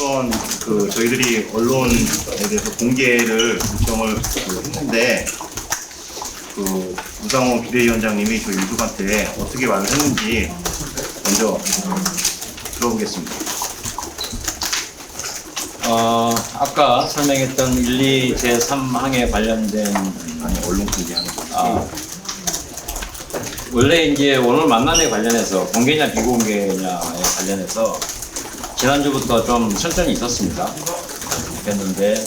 우선 저희들이 언론에 대해서 공개를 요청을 했는데 우상호 비대위원장님이 저희 유족한테 어떻게 말을 했는지 먼저 들어보겠습니다. 아까 설명했던 1, 2, 제3항에 관련된 언론 공개하는 거. 원래 이제 오늘 만남에 관련해서 공개냐 비공개냐에 관련해서 지난주부터 좀 설전이 있었습니다. 했는데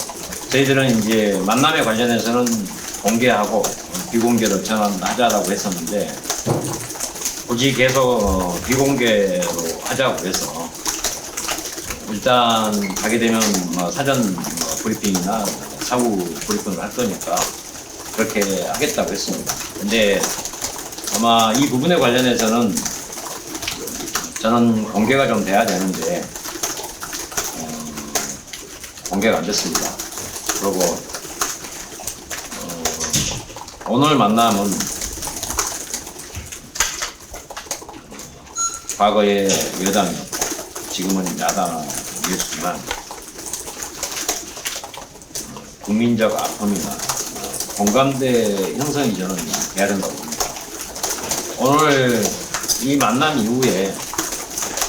저희들은 이제 만남에 관련해서는 공개하고 비공개로 전환하자라고 했었는데 굳이 계속 비공개로 하자고 해서 일단 가게 되면 사전 브리핑이나 사후 브리핑을 할 거니까 그렇게 하겠다고 했습니다. 근데 아마 이 부분에 관련해서는 저는 공개가 좀 돼야 되는데 공개가 안 됐습니다. 그리고 오늘 만남은 과거의 여당, 지금은 야당이었지만 국민적 아픔이나 공감대 형성이 저는 돼야 된다고 봅니다. 오늘 이 만남 이후에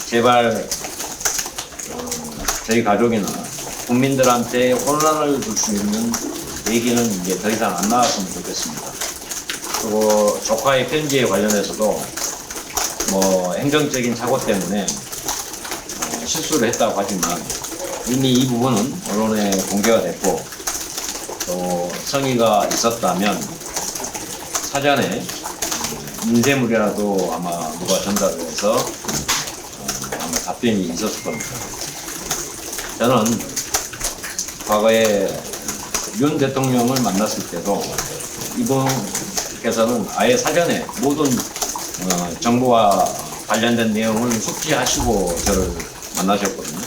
제발 저희 가족이나 국민들한테 혼란을 줄 수 있는 얘기는 이제 더 이상 안 나왔으면 좋겠습니다. 그리고 조카의 편지에 관련해서도 행정적인 사고 때문에 실수를 했다고 하지만 이미 이 부분은 언론에 공개가 됐고 또 성의가 있었다면 사전에 인쇄물이라도 아마 누가 전달을 해서 아마 답변이 있었을 겁니다. 저는 과거에 윤 대통령을 만났을 때도 이분께서는 아예 사전에 모든 정부와 관련된 내용을 숙지하시고 저를 만나셨거든요.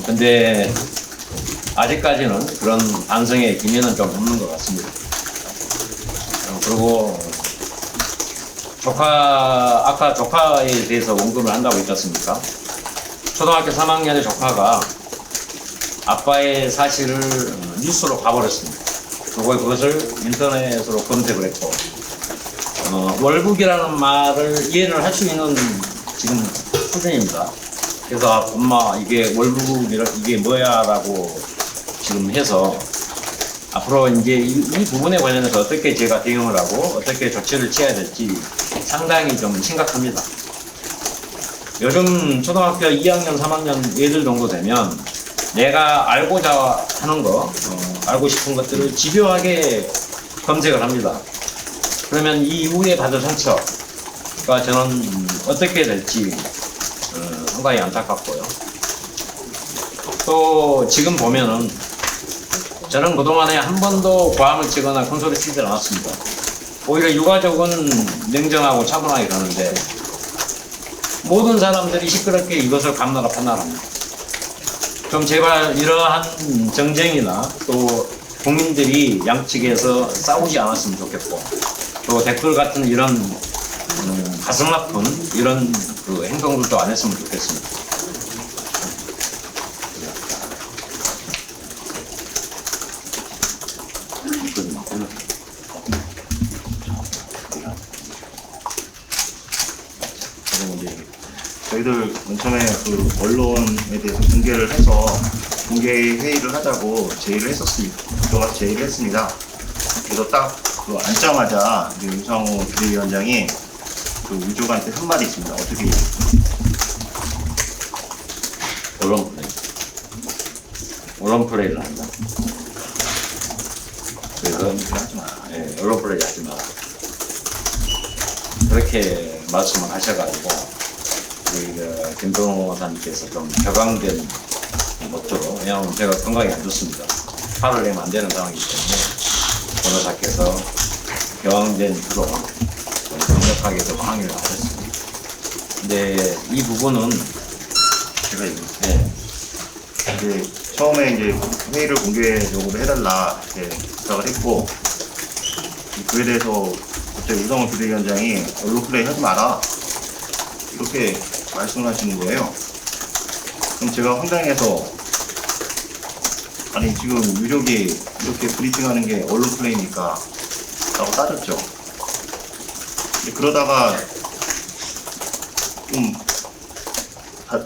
근데 아직까지는 그런 반성의 기미는 좀 없는 것 같습니다. 그리고 아까 조카에 대해서 언급을 한다고 했지 않습니까? 초등학교 3학년의 조카가 아빠의 사실을 뉴스로 봐버렸습니다. 그리고 그것을 인터넷으로 검색을 했고, 월북이라는 말을 이해를 할 수 있는 지금 수준입니다. 그래서 엄마 이게 이게 뭐야 라고 지금 해서 앞으로 이제 이 부분에 관련해서 어떻게 제가 대응을 하고 어떻게 조치를 취해야 될지 상당히 좀 심각합니다. 요즘 초등학교 2학년, 3학년 애들 정도 되면 내가 알고자 하는 거, 알고 싶은 것들을 집요하게 검색을 합니다. 그러면 이 이후에 받을 상처가 저는 어떻게 될지 상당히 안타깝고요. 또 지금 보면은 저는 그동안에 한 번도 고함을 치거나 큰 소리 치지 않았습니다. 오히려 유가족은 냉정하고 차분하게 가는데 모든 사람들이 시끄럽게 이것을 감나라 판나라합니다. 좀 제발 이러한 정쟁이나 또 국민들이 양측에서 싸우지 않았으면 좋겠고 또 댓글 같은 이런 가슴 아픈 이런 행동들도 안 했으면 좋겠습니다. 저희들 맨 처음에 언론에 대해서 공개를 해서 공개 회의를 하자고 제의를 했었습니다. 그동안 제의를 했습니다. 그래서 딱 앉자마자 우상호 비대위원장이 유족한테 한 말이 있습니다. 어떻게 언론 플레이를 한다. 그래서 하지 마. 언론 플레이 하지 마라. 그렇게 말씀을 하셔가지고 김 변호사님께서 좀 격앙된 모토로, 왜냐하면 제가 건강이 안 좋습니다. 화를 내면 안 되는 상황이기 때문에 변호사께서 격앙된 표로 강력하게 좀 항의를 하셨습니다. 근데 이 부분은 제가 이제 처음에 이제 회의를 공개적으로 해달라 이렇게 부탁을 했고 그에 대해서 갑자기 우상호 비대위원장이 언론 플레이 하지 마라 이렇게 말씀을 하시는 거예요. 그럼 제가 황당해서 아니 지금 유족이 이렇게 브리핑하는 게 언론 플레이니까 라고 따졌죠. 근데 그러다가 좀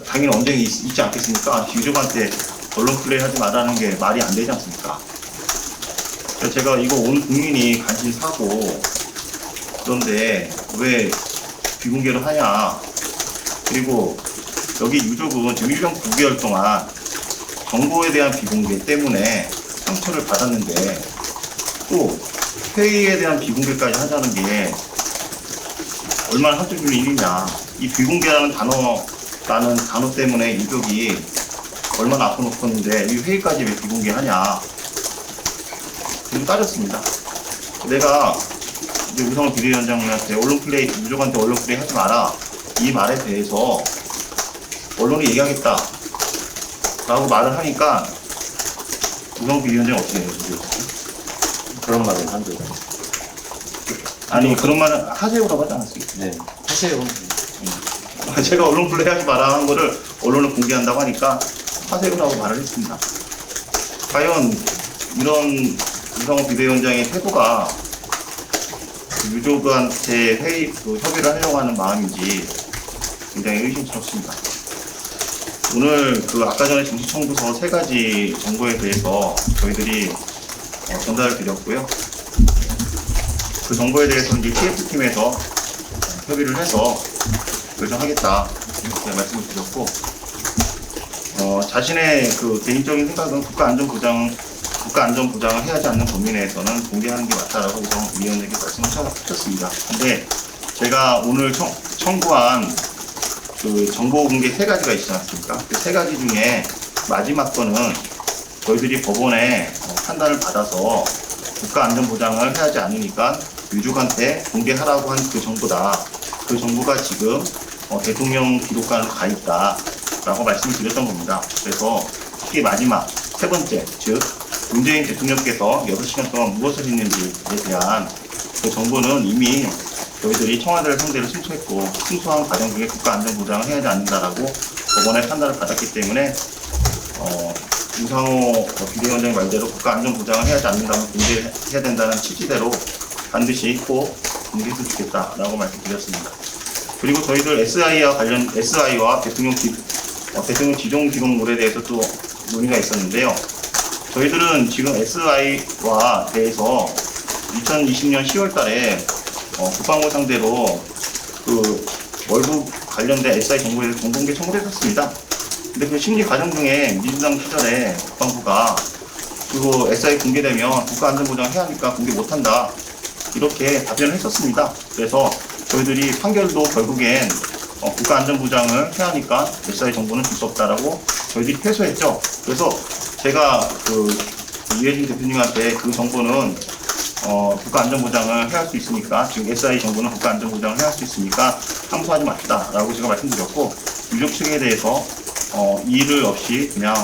당연히 언쟁이 있지 않겠습니까? 유족한테 언론 플레이 하지 말라는 게 말이 안 되지 않습니까? 그래서 제가 이거 온 국민이 관심 사고 그런데 왜 비공개를 하냐. 그리고 여기 유족은 지금 1년 9개월 동안 정보에 대한 비공개 때문에 상처를 받았는데 또 회의에 대한 비공개까지 하자는 게 얼마나 상처주는 일이냐. 이 비공개라는 단어 때문에 유족이 얼마나 아파 놓았는데 이 회의까지 왜 비공개하냐. 지금 따졌습니다. 내가 이제 우상호 비대위원장님한테 유족한테 언론 플레이 하지 마라. 이 말에 대해서 언론이 얘기하겠다. 라고 말을 하니까 우상호 비대위원장이 어떻게 해요? 그런 말은 한 적. 아니 그런 말은 하세요라고 하지 않았어요. 네. 하세요. 제가 언론 플레이 하지 마라 한 거를 언론을 공개한다고 하니까 하세요라고 말을 했습니다. 과연 이런 우상호 비대위원장의 태도가 유족한테 협의를 하려고 하는 마음인지 굉장히 의심스럽습니다. 오늘 아까 전에 정치청구서 3가지 정보에 대해서 저희들이 전달을 드렸고요. 그 정보에 대해서 이제 TF팀에서 협의를 해서 결정하겠다 이렇게 말씀을 드렸고, 자신의 개인적인 생각은 국가안전보장을 해야 하지 않는 범위 내에서는 공개하는 게 맞다라고 위원장님께 말씀을 하셨습니다. 근데 제가 오늘 청구한 정보 공개 3가지가 있지 않습니까? 그 3가지 중에 마지막 거는 저희들이 법원에 판단을 받아서 국가안전보장을 해야 하지 않으니까 유족한테 공개하라고 한 그 정보다. 그 정보가 지금 대통령 기록관에 가 있다라고 말씀드렸던 겁니다. 그래서 특히 마지막 3번째, 즉 문재인 대통령께서 6시간 동안 무엇을 했는지에 대한 그 정보는 이미 저희들이 청와대를 상대로 승소했고, 승소한 과정 중에 국가안전보장을 해야 하지 않는다라고 법원의 판단을 받았기 때문에 우상호 비대위원장의 말대로 국가안전보장을 해야 하지 않는다면 공개해야 된다는 취지대로 반드시 꼭 공개했으면 좋겠다라고 말씀드렸습니다. 그리고 저희들 SI와 대통령 지정 기록물에 대해서 또 논의가 있었는데요. 저희들은 지금 SI와 대해서 2020년 10월 달에 국방부 상대로 월북 관련된 SI 정보에 대해서 공공개 청구를 했었습니다. 근데 그 심리 과정 중에 민주당 시절에 국방부가 그거 SI 공개되면 국가안전보장 해야 하니까 공개 못한다. 이렇게 답변을 했었습니다. 그래서 저희들이 판결도 결국엔 국가안전보장을 해야 하니까 SI 정보는 줄 수 없다라고 저희들이 패소했죠. 그래서 제가 이혜진 대표님한테 그 정보는 국가안전보장을 해야 할 수 있으니까, 지금 SI 정보는 국가안전보장을 해야 할 수 있으니까 항소하지 맙시다라고 제가 말씀드렸고, 유족 측에 대해서 이의를 없이 그냥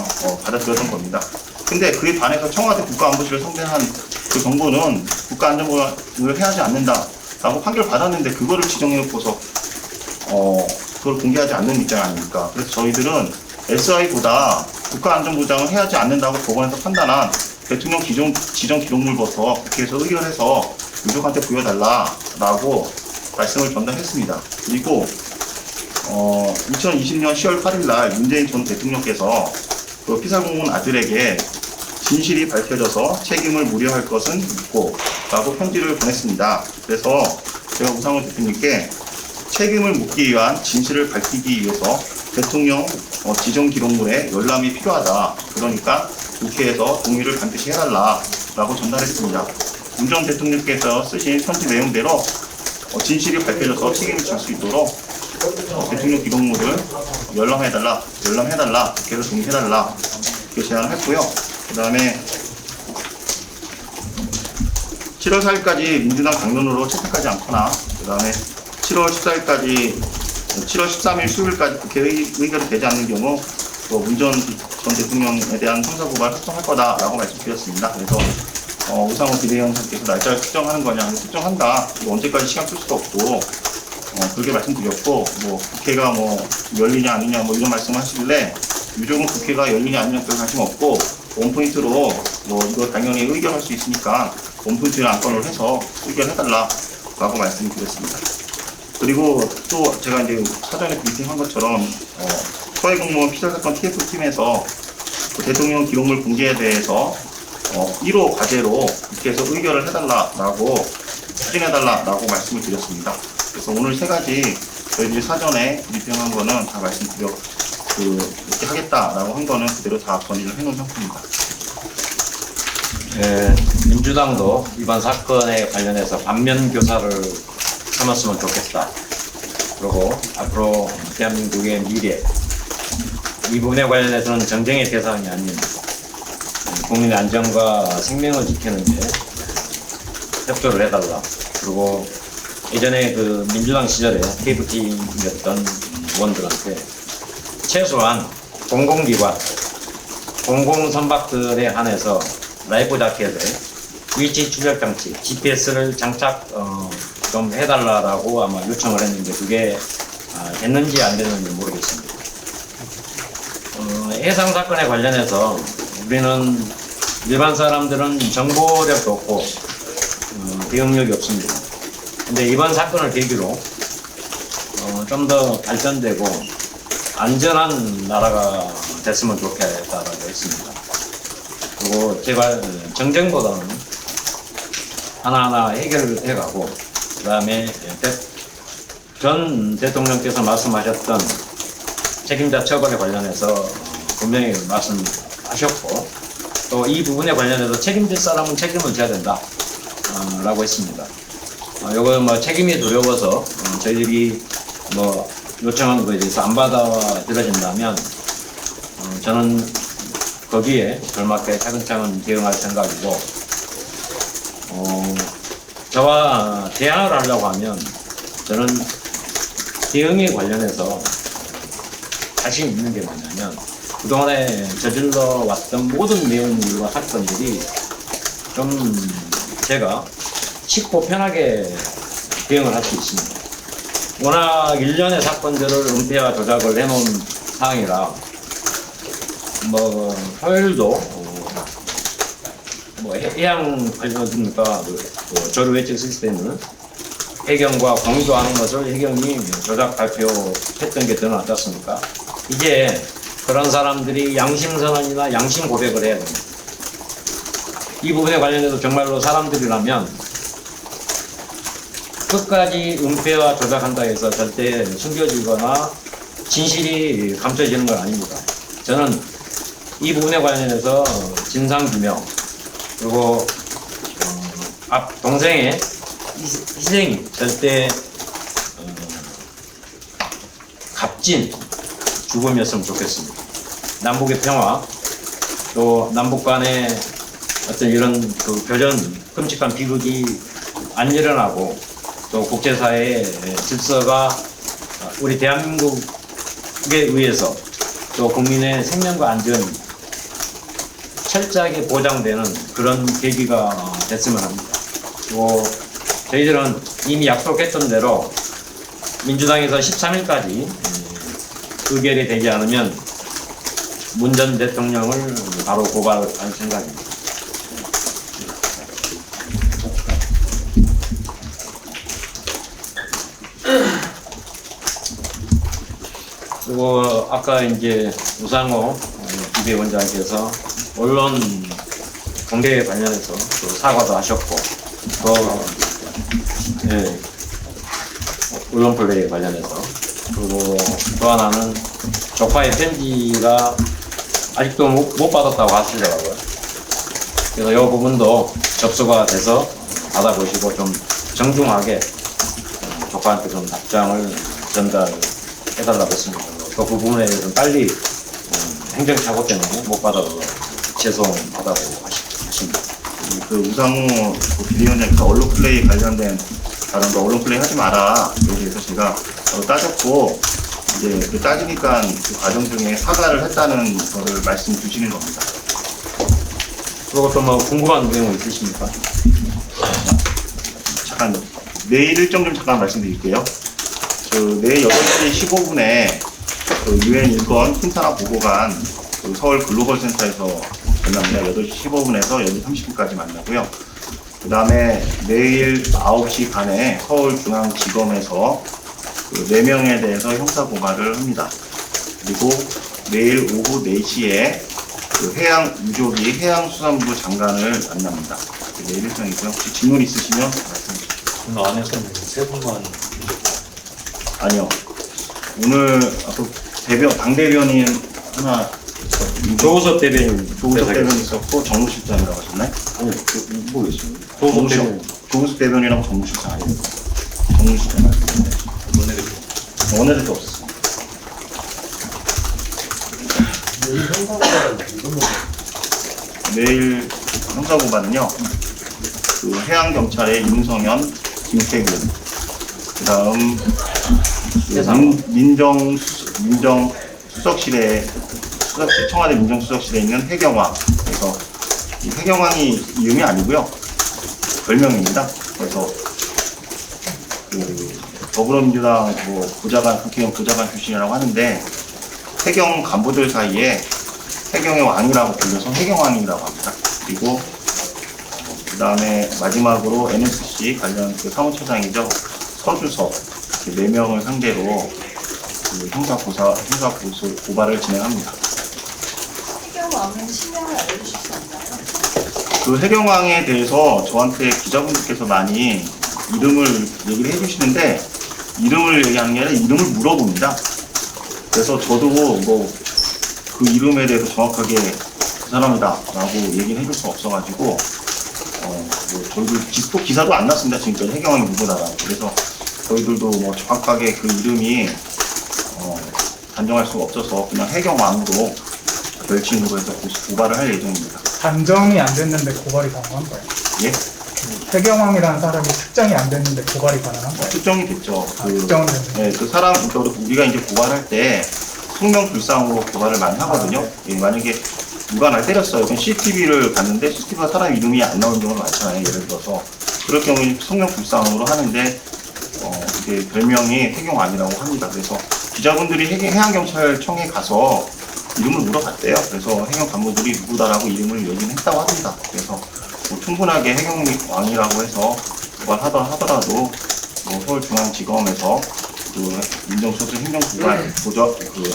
받아들였던 겁니다. 근데 그에 반해서 청와대 국가안보실을 상대한 그 정보는 국가안전보장을 해야 하지 않는다라고 판결을 받았는데 그거를 지정해놓고서 그걸 공개하지 않는 입장 아닙니까? 그래서 저희들은 SI보다 국가안전보장을 해야 하지 않는다고 법원에서 판단한 대통령 지정 기록물부터 국회에서 의결해서 유족한테 부여달라라고 말씀을 전달했습니다. 그리고 2020년 10월 8일 날 문재인 전 대통령께서 피살공무원 아들에게 진실이 밝혀져서 책임을 물어할 것은 있고 라고 편지를 보냈습니다. 그래서 제가 우상호 대표님께 책임을 묻기 위한 진실을 밝히기 위해서 대통령 지정 기록물에 열람이 필요하다. 그러니까 국회에서 동의를 반드시 해달라라고 전달했습니다. 문 전 대통령께서 쓰신 편지 내용대로 진실이 밝혀져서 책임을 질 수 있도록 대통령 기록물을 열람해달라, 국회에서 동의해달라 이렇게 제안을 했고요. 그 다음에 7월 4일까지 민주당 당론으로 채택하지 않거나, 그 다음에 7월 13일 수요일까지 국회 의결이 되지 않는 경우 문 전 대통령에 대한 형사고발 확정할 거다라고 말씀드렸습니다. 그래서 우상호 비대위원장께서 날짜를 특정하는 거냐, 특정한다. 이거 언제까지 시간 쓸 수도 없고 그렇게 말씀드렸고, 국회가 열리냐 아니냐 이런 말씀을 하시길래 유족은 국회가 열리냐 아니냐 별 관심 없고 원포인트로 뭐 이거 당연히 의결할 수 있으니까 원포인트를 안건을 해서 의결해달라라고 말씀드렸습니다. 그리고 또 제가 이제 사전에 브리핑한 것처럼 서해공무원 피살사건 TF팀에서 그 대통령 기록물 공개에 대해서 1호 과제로 국회에서 의결을 해달라라고 추진해달라라고 말씀을 드렸습니다. 그래서 오늘 세 가지 저희들이 사전에 브리핑한 거는 다 이렇게 하겠다라고 한 거는 그대로 다 건의를 해놓은 형태입니다. 민주당도 이번 사건에 관련해서 반면 교사를 삼았으면 좋겠다. 그리고 앞으로 대한민국의 미래, 이 부분에 관련해서는 정쟁의 대상이 아닌 국민의 안전과 생명을 지키는 데 협조를 해달라. 그리고 예전에 그 민주당 시절에 TF팀이었던 의원들한테 최소한 공공기관, 공공선박들에 한해서 라이프 자켓에 위치 추적 장치, GPS를 장착 좀 해달라고 아마 요청을 했는데 그게 됐는지 안 됐는지 모르겠습니다. 해상 사건에 관련해서 우리는 일반 사람들은 정보력도 없고 대응력이 없습니다. 근데 이번 사건을 계기로 좀 더 발전되고 안전한 나라가 됐으면 좋겠다라고 했습니다. 그리고 제발 정쟁보다는 하나하나 해결을 해가고 그 다음에 전 대통령께서 말씀하셨던 책임자 처벌에 관련해서 분명히 말씀하셨고 또 이 부분에 관련해서 책임질 사람은 책임을 져야 된다 라고 했습니다. 요거 뭐 책임이 두려워서 저희들이 뭐 요청한 거에 대해서 안 받아들여진다면 저는 거기에 걸맞게 차근차근 대응할 생각이고 저와 대화를 하려고 하면 저는 대응에 관련해서 자신 있는 게 뭐냐면 그동안에 저질러 왔던 모든 내용들과 사건들이 좀 제가 쉽고 편하게 대응을 할 수 있습니다. 워낙 일련의 사건들을 은폐와 조작을 해놓은 상황이라 뭐 토요일도 뭐 해양 관련이니까 조류 예측 시스템을 해경과 공유하는 것을 해경이 조작 발표했던 게 드러났지 않습니까? 이제 그런 사람들이 양심 선언이나 양심 고백을 해야 됩니다. 이 부분에 관련해서 정말로 사람들이라면 끝까지 은폐와 조작한다 해서 절대 숨겨지거나 진실이 감춰지는 건 아닙니다. 저는 이 부분에 관련해서 진상규명 그리고 앞 동생의 희생이 절대 값진 죽음이었으면 좋겠습니다. 남북의 평화 또 남북 간의 어떤 이런 그 교전 끔찍한 비극이 안 일어나고 또 국제사회의 질서가 우리 대한민국에 의해서 또 국민의 생명과 안전이 철저하게 보장되는 그런 계기가 됐으면 합니다. 그리고 저희들은 이미 약속했던 대로 민주당에서 13일까지 의결이 되지 않으면 문 전 대통령을 바로 고발할 생각입니다. 그리고 아까 이제 우상호 비대위원장께서 언론 공개에 관련해서 또 사과도 하셨고 또 언론 플레이에 관련해서 그리고 또 하나는 조카의 편지가 아직도 못 받았다고 하시더라고요. 그래서 이 부분도 접수가 돼서 받아보시고 좀 정중하게 조카한테 좀 답장을 전달해달라고 했습니다. 또 그 부분에 대해서는 빨리 행정착오 때문에 못 받아서 죄송하다고 하십니다. 그 우상호 비대위원장께서 언론 플레이 관련된 다른 거 언론 플레이 하지 마라 여기에 대해서 제가 따졌고 이제 그 따지니까 그 과정 중에 사과를 했다는 거를 말씀 주시는 겁니다. 그리고 또 뭐 궁금한 내용 있으십니까? 잠깐 내일 일정 좀 잠깐 말씀드릴게요. 그 내일 8시 15분에 그 UN 일권 퀸타나 보고관 그 서울 글로벌 센터에서 만납니다. 8시 15분에서 8시 30분까지 만나고요. 그 다음에 내일 9시 반에 서울중앙지검에서 그 4명에 대해서 형사고발을 합니다. 그리고 내일 오후 4시에 그 유족이 해양수산부 장관을 만납니다. 내일 일정이고요. 혹시 질문 있으시면 말씀해 주십시오. 그 안에서는 세 분만 아니요. 오늘 당 대변인 하나 조우섭 대변인. 조우섭 대변인 있었고 정무실장이라고 하셨나요? 아니, 모르겠어요. 조우섭 대변인하고 정무실장 아니에요? 정무실장 말씀인데 원내대표 없었어요. 내일 형사고발은요. 그 해양경찰의 윤성현, 김태균, 그다음 청와대 민정수석실에 있는 해경왕. 그래서 이 해경왕이 이름이 아니고요, 별명입니다. 그래서 그 더불어민주당 국회의원 보좌관 출신이라고 하는데 해경 간부들 사이에 해경의 왕이라고 불려서 해경왕이라고 합니다. 그리고 그 다음에 마지막으로 NSC 관련 그 사무처장이죠. 서주석 4명을 상대로 그 형사고발을 진행합니다. 해경왕은 실명을 알려주실 수 없나요? 그 해경왕에 대해서 저한테 기자분들께서 많이 이름을 얘기를 해주시는데 이름을 얘기하는 게 아니라 이름을 물어봅니다. 그래서 저도 그 이름에 대해서 정확하게 그 사람이다 라고 얘기를 해줄 수 없어가지고 저희들 또 기사도 안 났습니다. 지금까지 해경왕이 누구다라고. 그래서 저희들도 정확하게 그 이름이 단정할 수가 없어서 그냥 해경왕으로 별칭으로 해서 고발을 할 예정입니다. 단정이 안 됐는데 고발이 가능한 거예요? 예? 해경왕이라는 사람이 특정이 안 됐는데 고발이 가능한 거예요? 특정이 됐죠. 특정은 됐는데. 네, 그 사람, 우리가 이제 고발할 때 성명불상으로 고발을 많이 하거든요. 예, 만약에 누가 날 때렸어요. 그냥 CCTV를 봤는데 CCTV가 사람 이름이 안 나오는 경우가 많잖아요. 예를 들어서. 그럴 경우에 성명불상으로 하는데 이게 별명이 해경왕이라고 합니다. 그래서 기자분들이 해양경찰청에 가서 이름을 물어봤대요. 그래서 해경 간부들이 누구다라고 이름을 얘기는 했다고 합니다. 그래서 충분하게 해경왕이라고 해서 고발하더라도 서울중앙지검에서 그 민정수석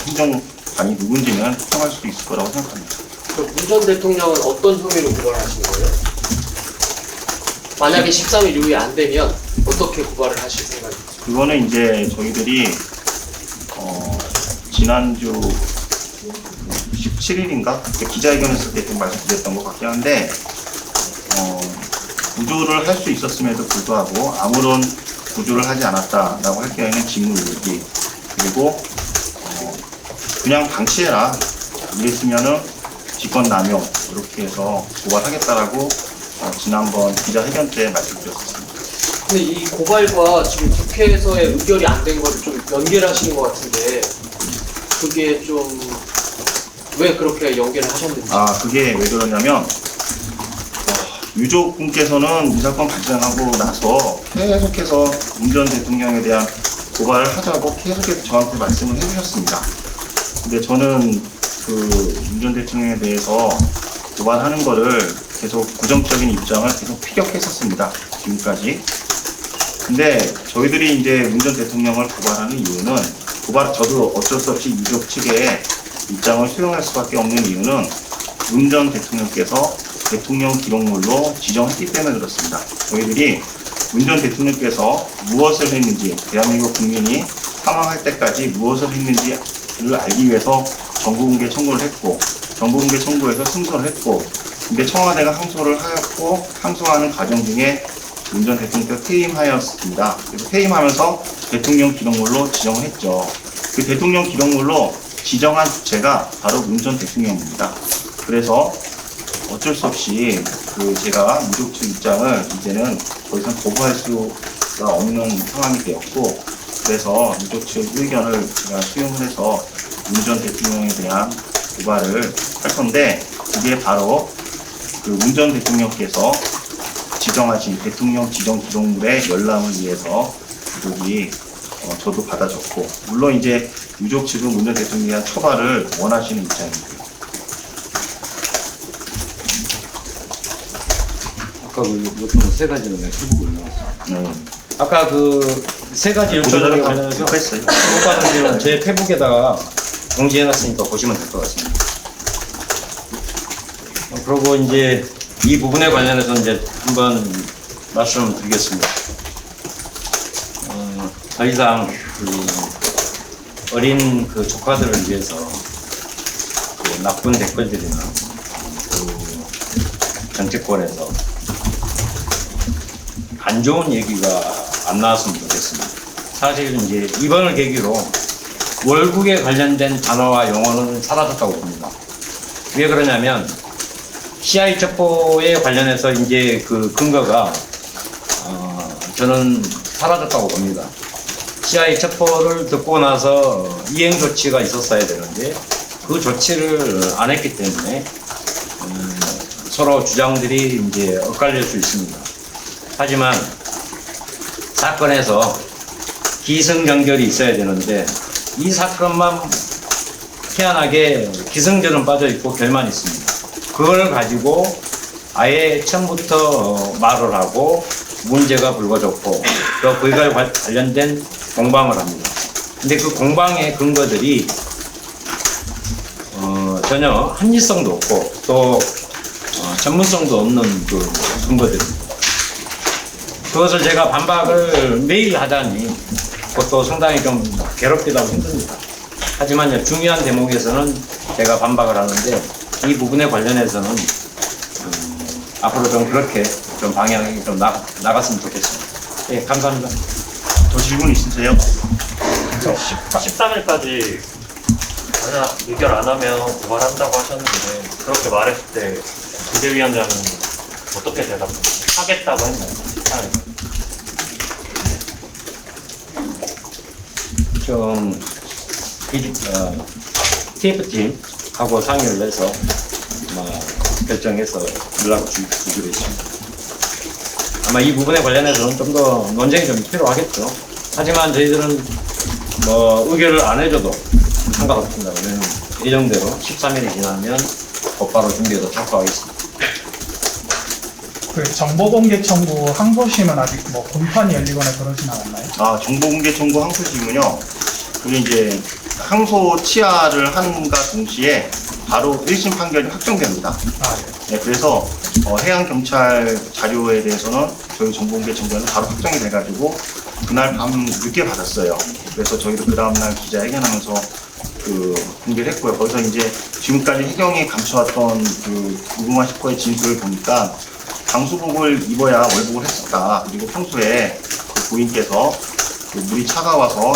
행정관이 누군지는 특정할 수도 있을 거라고 생각합니다. 문 전 대통령은 어떤 혐의로 고발하신 거예요? 만약에 13일 이후에 안 되면 어떻게 고발을 하실 생각이세요? 그거는 이제 저희들이 지난주 17일인가 그때 기자회견 했을 때 좀 말씀드렸던 것 같긴 한데 구조를 할 수 있었음에도 불구하고 아무런 구조를 하지 않았다라고 할 경우에는 직무유기, 그리고 그냥 방치해라 이랬으면은 직권남용 이렇게 해서 고발하겠다라고 지난번 기자회견 때 말씀드렸습니다. 근데 이 고발과 지금 국회에서의 의결이 안 된 거를 좀 연결하시는 것 같은데 그게 좀 왜 그렇게 연결을 하셨는지. 그게 왜 그러냐면 유족분께서는 이 사건 발생하고 나서 계속해서 문 전 대통령에 대한 고발을 하자고 계속해서 저한테 말씀을 해주셨습니다. 근데 저는 그 문 전 대통령에 대해서 고발하는 거를 계속 부정적인 입장을 계속 피격했었습니다. 지금까지. 근데 저희들이 이제 문 전 대통령을 고발하는 이유는 저도 어쩔 수 없이 유족 측의 입장을 수용할 수밖에 없는 이유는 문 전 대통령께서 대통령 기록물로 지정했기 때문에 그렇습니다. 저희들이 문 전 대통령께서 무엇을 했는지, 대한민국 국민이 사망할 때까지 무엇을 했는지를 알기 위해서 정보공개 청구를 했고, 정보공개 청구에서 승소를 했고, 근데 청와대가 항소를 하였고, 항소하는 과정 중에 문 전 대통령께서 퇴임하였습니다. 그래서 퇴임하면서 대통령 기록물로 지정을 했죠. 그 대통령 기록물로 지정한 주체가 바로 문 전 대통령입니다. 그래서 어쩔 수 없이 제가 유족 측 입장을 이제는 더 이상 거부할 수가 없는 상황이 되었고, 그래서 유족 측 의견을 제가 수용을 해서 문 전 대통령에 대한 고발을 할 건데, 그게 바로 그 문 전 대통령께서 지정하신 대통령 지정 기록물의 열람을 위해서 유족이 저도 받아줬고, 물론 이제 유족 측은 문 전 대통령에 대한 처벌을 원하시는 입장이고요. 아까 그 세 가지는 내가 해보고 올라왔어. 아까 그 세 가지 요청에 관련해서 했어요. 못 받은 데는 제 페북에다가 공지해놨으니까 보시면 될 것 같습니다. 그리고 이제 이 부분에 관련해서 이제 한번 말씀을 드리겠습니다. 더 이상 그 어린 그 조카들을 위해서 그 나쁜 댓글들이나 그 정치권에서 안 좋은 얘기가 안 나왔으면 좋겠습니다. 사실 이제 이번을 계기로 월북에 관련된 단어와 용어는 사라졌다고 봅니다. 왜 그러냐면 CI 첩보에 관련해서 이제 그 근거가 저는 사라졌다고 봅니다. CI 첩보를 듣고 나서 이행 조치가 있었어야 되는데 그 조치를 안 했기 때문에 서로 주장들이 이제 엇갈릴 수 있습니다. 하지만 사건에서 기승전결이 있어야 되는데 이 사건만 희한하게 기승전은 빠져 있고 결만 있습니다. 그걸 가지고 아예 처음부터 말을 하고 문제가 불거졌고 또 그에 관련된 공방을 합니다. 근데 그 공방의 근거들이 전혀 합리성도 없고 또 전문성도 없는 그 근거들입니다. 그것을 제가 반박을 매일 하다니 그것도 상당히 좀 괴롭기도 하고 힘듭니다. 하지만 중요한 대목에서는 제가 반박을 하는데 이 부분에 관련해서는 앞으로 좀 그렇게 좀 방향이 좀 나갔으면 좋겠습니다. 예, 감사합니다. 더 질문 있으세요? 13일까지 만약 의결 안 하면 고발한다고 하셨는데 그렇게 말했을 때 비대위원장은 어떻게 대답하셨어요? 하겠다고 했나요? 좀 TF팀하고 상의를 해서 결정해서 연락을 주기로 했습니다. 아마 이 부분에 관련해서는 좀 더 논쟁이 좀 필요하겠죠. 하지만 저희들은 의결을 안 해줘도 상관없습니다. 왜냐면 예정대로 13일이 지나면 곧바로 준비해서 착수하겠습니다. 그 정보공개 청구 항소심은 아직 뭐 공판이 열리거나 그러진 않았나요? 정보공개 청구 항소심은요, 그게 이제 항소 취하를 함과 동시에 바로 1심 판결이 확정됩니다. 네. 네, 그래서 해양경찰 자료에 대해서는 저희 정보공개 청구는 바로 확정이 돼가지고 그날 밤 늦게 받았어요. 그래서 저희도 그 다음날 기자회견하면서 공개를 했고요. 거기서 이제 지금까지 해경이 감춰왔던 그 무궁화 10호의 진술을 보니까 방수복을 입어야 월북을 했었다. 그리고 평소에 그 부인께서 물이 차가워서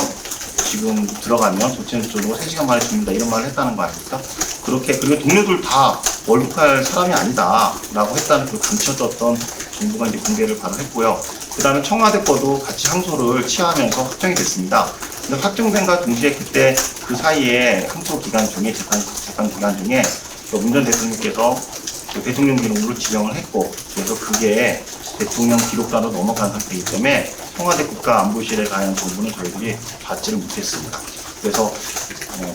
지금 들어가면 조치는 저쪽으로 3시간 만에 죽는다 이런 말을 했다는 거 아닙니까? 그렇게 그리고 동료들 다 월북할 사람이 아니다 라고 했다는 그 감춰졌던 정부가 이제 공개를 바로 했고요. 그 다음에 청와대 거도 같이 항소를 취하하면서 확정이 됐습니다. 근데 확정된과 동시에 그때 그 사이에 항소 기간 중에 재판 기간 중에 문 전 대통령께서 대통령 기록물을 지정을 했고 그래서 그게 대통령 기록관으로 넘어간 상태이기 때문에 청와대 국가안보실에 관한 정보는 저희들이 받지를 못했습니다. 그래서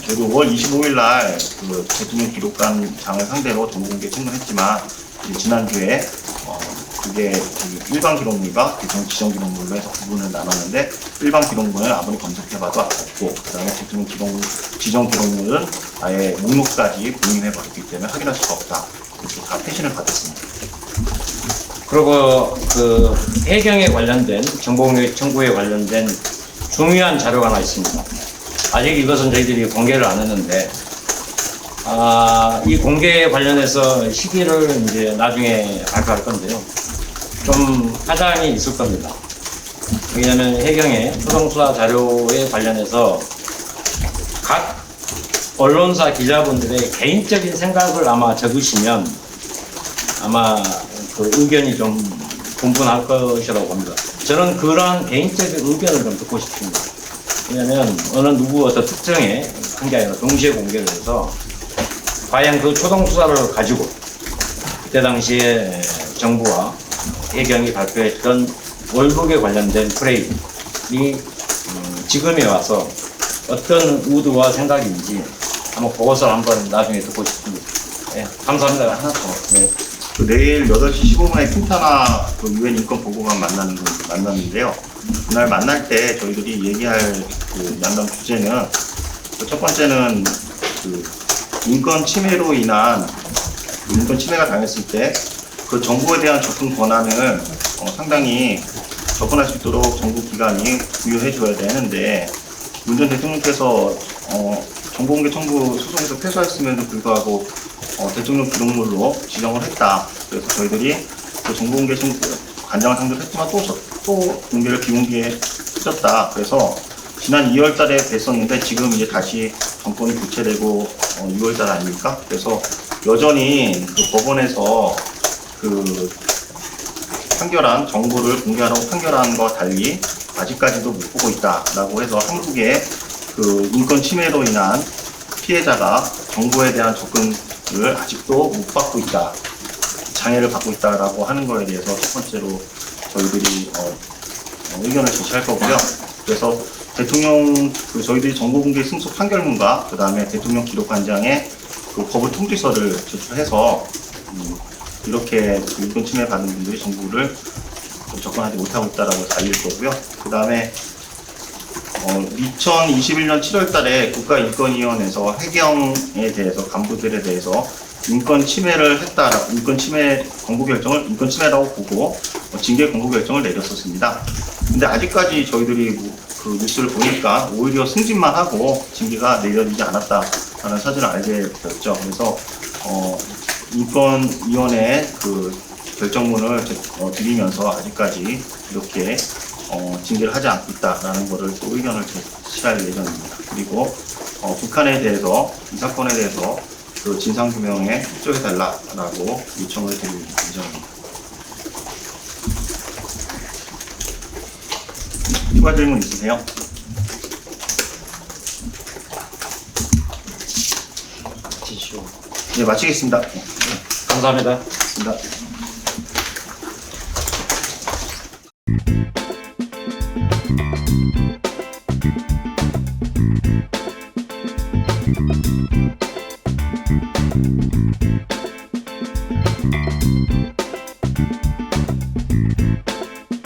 저희도 5월 25일 날 그 대통령 기록관장을 상대로 정보공개 청구했지만 지난주에 그게 일반 기록물과 대통령 지정 기록물로 해서 구분을 나눴는데 일반 기록물은 아무리 검색해봐도 없고 그 다음에 대통령 지정 기록물은 아예 목록까지 공인해버렸기 때문에 확인할 수가 없다. 그래서 다 패신을 받았습니다. 그리고 그 해경에 관련된 정보공개 청구에 관련된 중요한 자료가 하나 있습니다. 아직 이것은 저희들이 공개를 안 했는데 이 공개에 관련해서 시기를 이제 나중에 발표할 건데요. 좀 파장이 있을 겁니다. 왜냐하면 해경의 초동수사 자료에 관련해서 각 언론사 기자분들의 개인적인 생각을 아마 적으시면 아마 그 의견이 좀 분분할 것이라고 봅니다. 저는 그러한 개인적인 의견을 좀 듣고 싶습니다. 왜냐하면 어떤 특정의 한 게 아니라 동시에 공개를 해서 과연 그 초동수사를 가지고 그때 당시에 정부와 해경이 발표했던 월북에 관련된 프레임이 지금에 와서 어떤 의도와 생각인지 한번 보고서 한번 나중에 듣고 싶습니다. 예, 감사합니다. 하나 더. 네. 그 내일 8시 15분에 퀸타나 그 유엔 인권 보고관 만났는데요. 그날 만날 때 저희들이 얘기할 그 만남 주제는 그 첫 번째는 그 인권 침해로 인한 인권 침해가 당했을 때 그 정부에 대한 접근 권한을 상당히 접근할 수 있도록 정부 기관이 부여해 줘야 되는데 문 전 대통령께서 정보공개 청구 소송에서 패소했음에도 불구하고 대통령 기록물로 지정을 했다. 그래서 저희들이 그 정보공개 청구 간장을 상대로 했지만 또 공개를 비공개해줬다. 그래서 지난 2월 달에 뵀었는데 지금 이제 다시 정권이 교체되고 6월 달 아닙니까? 그래서 여전히 그 법원에서 그 판결한 정보를 공개하라고 판결한 것과 달리 아직까지도 못 보고 있다라고 해서 한국의 그 인권 침해로 인한 피해자가 정보에 대한 접근을 아직도 못 받고 있다, 장애를 받고 있다라고 하는 거에 대해서 첫 번째로 저희들이 의견을 제시할 거고요. 그래서 대통령 저희들이 정보공개 승소 판결문과 그 다음에 대통령 기록관장에 그 거부 통지서를 제출해서 이렇게 그 인권 침해 받은 분들이 정보를 접근하지 못하고 있다라고 알릴 거고요. 그 다음에 2021년 7월 달에 국가인권위원회에서 해경에 대해서 간부들에 대해서 인권 침해를 했다, 인권 침해 권고 결정을 인권 침해라고 보고 징계 권고 결정을 내렸었습니다. 근데 아직까지 저희들이 그 뉴스를 보니까 오히려 승진만 하고 징계가 내려지지 않았다라는 사실을 알게 되었죠. 그래서 인권위원회 그 결정문을 드리면서 아직까지 이렇게 징계를 하지 않고 있다라는 것을 또 의견을 제시할 예정입니다. 그리고 북한에 대해서 이 사건에 대해서 그 진상규명에 협조해달라라고 요청을 드릴 예정입니다. 추가 질문 있으세요? 네, 마치겠습니다. 감사합니다. 고맙습니다.